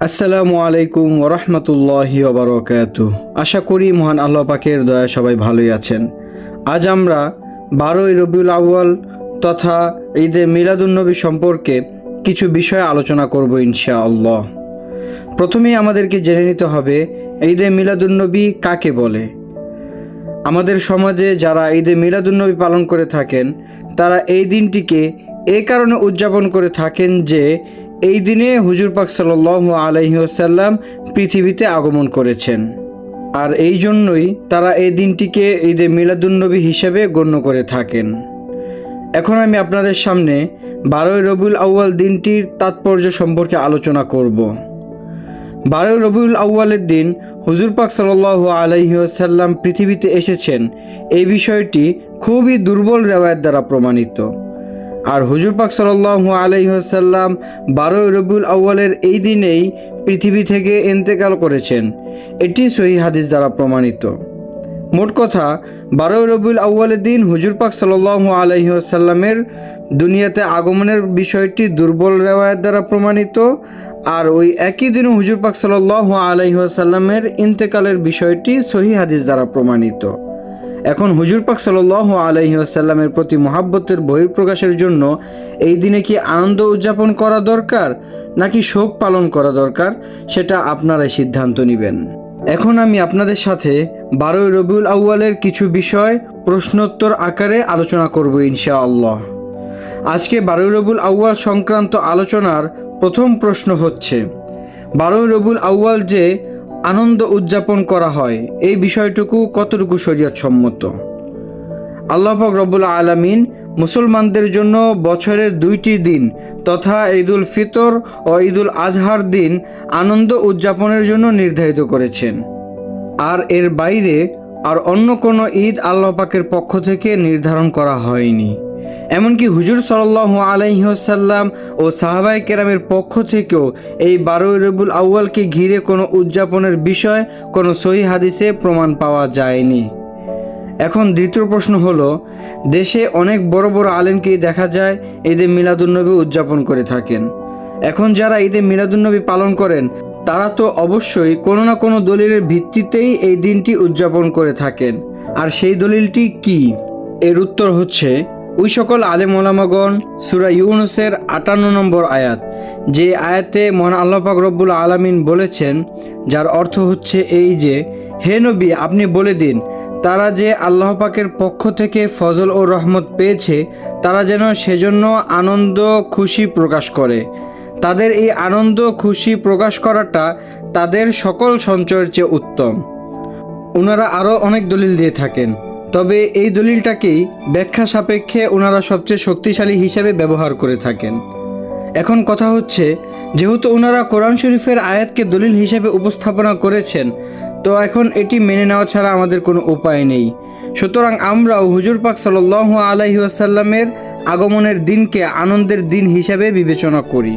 আসসালামু আলাইকুম ওরহমতুল্লাহি ওবরাকাতুহু। আশা করি মহান আল্লাহ পাকের দয়া সবাই ভালোই আছেন। আজ আমরা 12ই রবিউল আউয়াল তথা ঈদে মিলাদুন্নবী সম্পর্কে কিছু বিষয় আলোচনা করব ইনশাআল্লাহ। প্রথমেই আমাদেরকে জেনে নিতে হবে ঈদে মিলাদুন্নবী কাকে বলে। আমাদের সমাজে যারা ঈদে মিলাদুন্নবী পালন করে থাকেন তারা এই দিনটিকে এই কারণে উদযাপন করে থাকেন যে এই দিনে হুজুর পাক সাল্লাল্লাহু আলাইহি ওয়াসাল্লাম পৃথিবীতে আগমন করেছেন, আর এই জন্যই তারা এই দিনটিকে ঈদে মিলাদুন্নবী হিসেবে গণ্য করে থাকেন। এখন আমি আপনাদের সামনে 12ই রবিউল আউয়াল দিনটির তাৎপর্য সম্পর্কে আলোচনা করব। 12ই রবিউল আউয়ালের দিন হুজুর পাক সাল্লাল্লাহু আলাইহি ওয়াসাল্লাম পৃথিবীতে এসেছেন, এই বিষয়টি খুবই দুর্বল রেওয়ায়েত দ্বারা প্রমাণিত। আর হুজুর পাক সাল্লাল্লাহু আলাইহি ওয়াসাল্লাম 12ই রবিউল আউয়ালের এই দিনেই পৃথিবী থেকে ইন্তেকাল করেছেন, এটি সহিহ হাদিস দ্বারা প্রমাণিত। মোট কথা 12ই রবিউল আউয়ালের দিন হুজুর পাক সাল্লাল্লাহু আলাইহি ওয়াসাল্লামের দুনিয়াতে আগমনের বিষয়টি দুর্বল রেওয়ায়েত দ্বারা প্রমাণিত, আর ওই একই দিন হুজুর পাক সাল্লাল্লাহু আলাইহি ওয়াসাল্লামের ইন্তেকালের বিষয়টি সহিহ হাদিস দ্বারা প্রমাণিত। এখন হুজুর পাক সাল্লাল্লাহু আলাইহি ওয়াসাল্লামের প্রতি মহাব্বতের বহিঃপ্রকাশের জন্য এই দিনে কি আনন্দ উদযাপন করা দরকার নাকি শোক পালন করা দরকার, সেটা আপনারাই সিদ্ধান্ত নেবেন। এখন আমি আপনাদের সাথে 12ই রবিউল আউয়ালের কিছু বিষয় প্রশ্নোত্তর আকারে আলোচনা করব ইনশাআল্লাহ। আজকে 12ই রবিউল আউয়াল সংক্রান্ত আলোচনার প্রথম প্রশ্ন হচ্ছে, 12ই রবিউল আউয়াল যে আনন্দ উদযাপন করা হয় এই বিষয়টুকু কতটুকু শরীয়ত সম্মত? আল্লাহ পাক রব্বুল আলামিন মুসলমানদের জন্য বছরের দুইটি দিন তথা ঈদুল ফিতর ও ঈদুল আজহার দিন আনন্দ উদযাপনের জন্য নির্ধারিত করেছেন, আর এর বাইরে আর অন্য কোনো ঈদ আল্লাহ পাকের পক্ষ থেকে নির্ধারণ করা হয়নি। এমনকি হুজুর সাল্লাল্লাহু আলাইহি ওয়াসাল্লাম ও সাহাবায়ে কেরামের পক্ষ থেকেও এই 12ই রবিউল আউয়ালকে ঘিরে কোনো উদযাপনের বিষয় কোনো সহিহ হাদিসে প্রমাণ পাওয়া যায়নি। এখন দ্বিতীয় প্রশ্ন হলো, দেশে অনেক বড় বড় আলেমকেই দেখা যায় ঈদে মিলাদুন্নবী উদযাপন করে থাকেন। এখন যারা ঈদে মিলাদুন্নবী পালন করেন তারা তো অবশ্যই কোনো না কোনো দলিলের ভিত্তিতেই এই দিনটি উদযাপন করে থাকেন, আর সেই দলিলটি কি? এর উত্তর হচ্ছে ওই সকল আলেম ওলামাগণ সূরা ইউনূসের 58 নম্বর আয়াত, যে আয়াতে মহান আল্লাহ পাক রব্বুল আলামিন বলেছেন, যার অর্থ হচ্ছে এই যে, হে নবী আপনি বলে দিন তারা যে আল্লাহ পাকের পক্ষ থেকে ফজল ও রহমত পেয়েছে তারা যেন সেজন্য আনন্দ খুশি প্রকাশ করে। তাদের এই আনন্দ খুশি প্রকাশ করাটা তাদের সকল সঞ্চয়ের চেয়ে উত্তম। ওনারা আরও অনেক দলিল দিয়ে থাকেন, তবে এই দলিলটাকেই ব্যাখ্যা সাপেক্ষে ওনারা সবচেয়ে শক্তিশালী হিসেবে ব্যবহার করে থাকেন। এখন কথা হচ্ছে, যেহেতু ওনারা কোরআন শরীফের আয়াতকে দলিল হিসেবে উপস্থাপনা করেছেন, তো এখন এটি মেনে নেওয়া ছাড়া আমাদের কোনো উপায় নেই। সুতরাং আমরাও হুজুর পাক সাল্লাল্লাহু আলাইহি ওয়াসাল্লামের আগমনের দিনকে আনন্দের দিন হিসাবে বিবেচনা করি।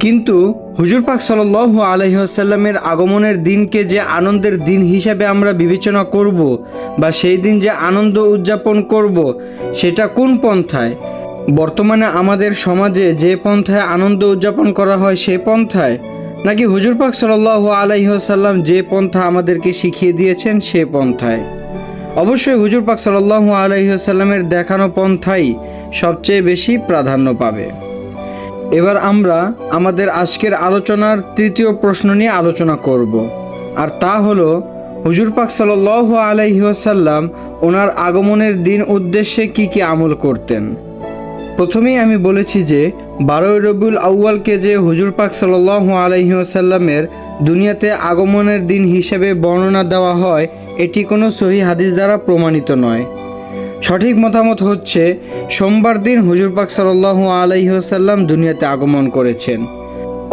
কিন্তু হুজুর পাক সাল্লাল্লাহু আলাইহি ওয়াসাল্লামের আগমনের দিনকে যে আনন্দের দিন হিসাবে আমরা বিবেচনা করব বা সেই দিন যে আনন্দ উদযাপন করব, সেটা কোন পন্থায়? বর্তমানে আমাদের সমাজে যে পন্থায় আনন্দ উদযাপন করা হয় সে পন্থায়, নাকি হুজুর পাক সাল্লাল্লাহু আলাইহি ওয়াসাল্লাম যে পন্থা আমাদেরকে শিখিয়ে দিয়েছেন সে পন্থায়? অবশ্যই হুজুর পাক সাল্লাল্লাহু আলাইহি ওয়াসাল্লামের দেখানো পন্থাই সবচেয়ে বেশি প্রাধান্য পাবে। এবার আমরা আমাদের আজকের আলোচনার তৃতীয় প্রশ্ন নিয়ে আলোচনা করব, আর তা হলো হুজুর পাক সাল্লাল্লাহু আলাইহি ওয়াসাল্লাম ওনার আগমনের দিন উদ্দেশ্যে কি কি আমল করতেন। প্রথমেই আমি বলেছি যে 12ই রবিউল আউয়ালকে যে হুজুর পাক সাল্লাল্লাহু আলাইহি ওয়াসাল্লামের দুনিয়াতে আগমনের দিন হিসেবে বর্ণনা দেওয়া হয় এটি কোনো সহিহ হাদিস দ্বারা প্রমাণিত নয়। সঠিক মতামত হচ্ছে সোমবার দিন হুজুর পাক সাল্লাল্লাহু আলাইহি ওয়াসাল্লাম দুনিয়াতে আগমন করেছেন।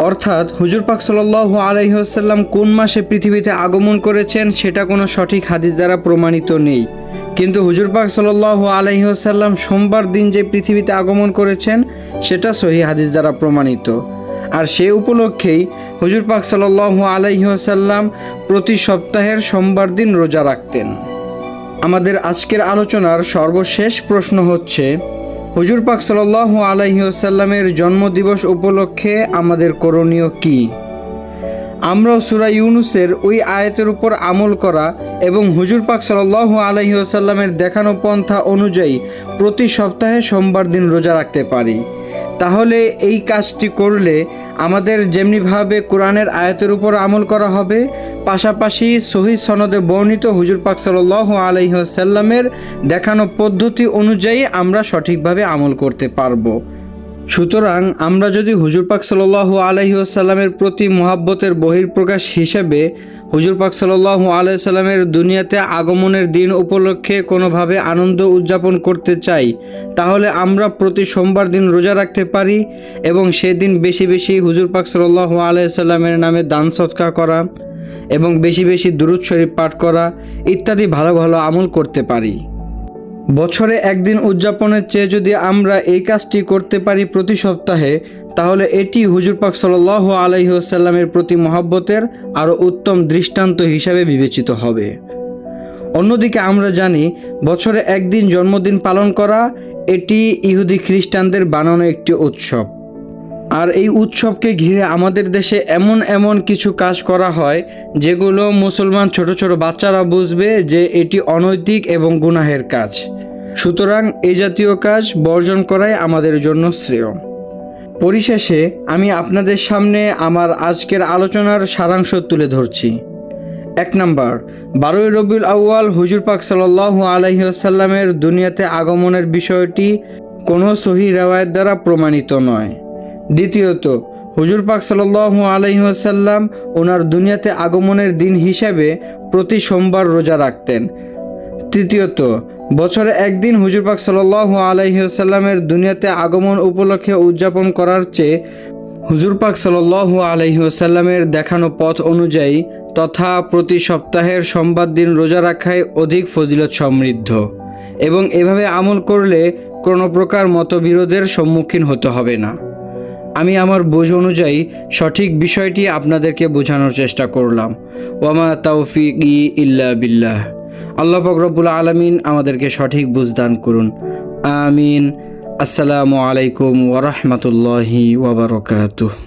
অর্থাৎ হুজুর পাক সাল্লাল্লাহু আলাইহি ওয়াসাল্লাম কোন মাসে পৃথিবীতে আগমন করেছেন সেটা কোনো সঠিক হাদিস দ্বারা প্রমাণিত নেই, কিন্তু হুজুর পাক সাল্লাল্লাহু আলাইহি ওয়াসাল্লাম সোমবার দিন যে পৃথিবীতে আগমন করেছেন সেটা সহিহ হাদিস দ্বারা প্রমাণিত। আর সেই উপলক্ষেই হুজুর পাক সাল্লাল্লাহু আলাইহি ওয়াসাল্লাম প্রতি সপ্তাহের সোমবার দিন রোজা রাখতেন। আমাদের আজকের আলোচনার সর্বশেষ প্রশ্ন হচ্ছে, হুজুর পাক সাল্লাল্লাহু আলাইহি ওয়াসাল্লামের জন্মদিবস উপলক্ষে আমাদের করণীয় কি? আমরাও সূরা ইউনুসের ওই আয়াতের উপর আমল করা এবং হুজুর পাক সাল্লাল্লাহু আলাইহি ওয়াসাল্লামের দেখানো পন্থা অনুযায়ী প্রতি সপ্তাহে সোমবার দিন রোজা রাখতে পারি। তাহলে এই কাজটি করলে আমাদের যেমনিভাবে কোরআনের আয়াতের উপর আমল করা হবে, পাশাপাশি সহিহ সনদে বর্ণিত হুজুর পাক সাল্লাল্লাহু আলাইহি ওয়াসাল্লামের দেখানো পদ্ধতি অনুযায়ী আমরা সঠিকভাবে আমল করতে পারবো। সুতরাং আমরা যদি হুজুর পাক সাল্লাল্লাহু আলাইহি ওয়াসাল্লামের প্রতি মুহাব্বতের বহিঃপ্রকাশ হিসেবে হুজুর পাক সাল্লাল্লাহু আলাইহি ওয়াসাল্লামের দুনিয়াতে আগমনের দিন উপলক্ষে কোনোভাবে আনন্দ উদযাপন করতে চাই, তাহলে আমরা প্রতি সোমবার দিন রোজা রাখতে পারি এবং সেদিন বেশি বেশি হুজুর পাক সাল্লাল্লাহু আলাইহি ওয়াসাল্লামের নামে দান সদকা করা এবং বেশি বেশি দুরূদ শরীফ পাঠ করা ইত্যাদি ভালো ভালো আমল করতে পারি। বছরে একদিন উদযাপনের চেয়ে যদি আমরা এই কাজটি করতে পারি প্রতি সপ্তাহে, তাহলে এটি হুজুর পাক সাল্লাল্লাহু আলাইহি ওয়াসাল্লামের প্রতি মহব্বতের আরও উত্তম দৃষ্টান্ত হিসাবে বিবেচিত হবে। অন্যদিকে আমরা জানি বছরে একদিন জন্মদিন পালন করা এটি ইহুদি খ্রিস্টানদের বানানো একটি উৎসব। আর এই উৎসবকে ঘিরে আমাদের দেশে এমন এমন কিছু কাজ করা হয় যেগুলো মুসলমান ছোট ছোট বাচ্চারা বুঝবে যে এটি অনৈতিক এবং গুনাহের কাজ। সুতরাং এই জাতীয় কাজ বর্জন করাই আমাদের জন্য শ্রেয়। পরিশেষে আমি আপনাদের সামনে আমার আজকের আলোচনার সারাংশ তুলে ধরছি। 1 নাম্বার, 12ই রবিউল আউয়াল হুজুর পাক সাল্লাল্লাহু আলাইহি ওয়াসাল্লামের দুনিয়াতে আগমনের বিষয়টি কোনো সহিহ রিওয়ায়াত দ্বারা প্রমাণিত নয়। দ্বিতীয়ত, হুজুর পাক সাল্লাল্লাহু আলাইহি ওয়াসাল্লাম ওনার দুনিয়াতে আগমনের দিন হিসাবে প্রতি সোমবার রোজা রাখতেন। তৃতীয়ত, বছরে একদিন হুজুর পাক সাল্লাল্লাহু আলাইহি ওয়াসাল্লামের দুনিয়াতে আগমন উপলক্ষে উদযাপন করার চেয়ে হুজুর পাক সাল্লাল্লাহু আলাইহি ওয়াসাল্লামের দেখানো পথ অনুযায়ী তথা প্রতি সপ্তাহের সোমবার দিন রোজা রাখাই অধিক ফজিলত সমৃদ্ধ এবং এভাবে আমল করলে কোনো প্রকার মতবিরোধের সম্মুখীন হতে হবে না। আমি আমার বোঝ অনুযায়ী সঠিক বিষয়টি আপনাদেরকে বোঝানোর চেষ্টা করলাম। ওয়ামা তাওফিকি ইল্লা বিল্লাহ। আল্লাহ পাক রব্বুল আলামিন আমাদেরকে সঠিক বুঝ দান করুন। আমিন। আসসালামু আলাইকুম ওয়া রাহমাতুল্লাহি ওয়া বারাকাতুহু।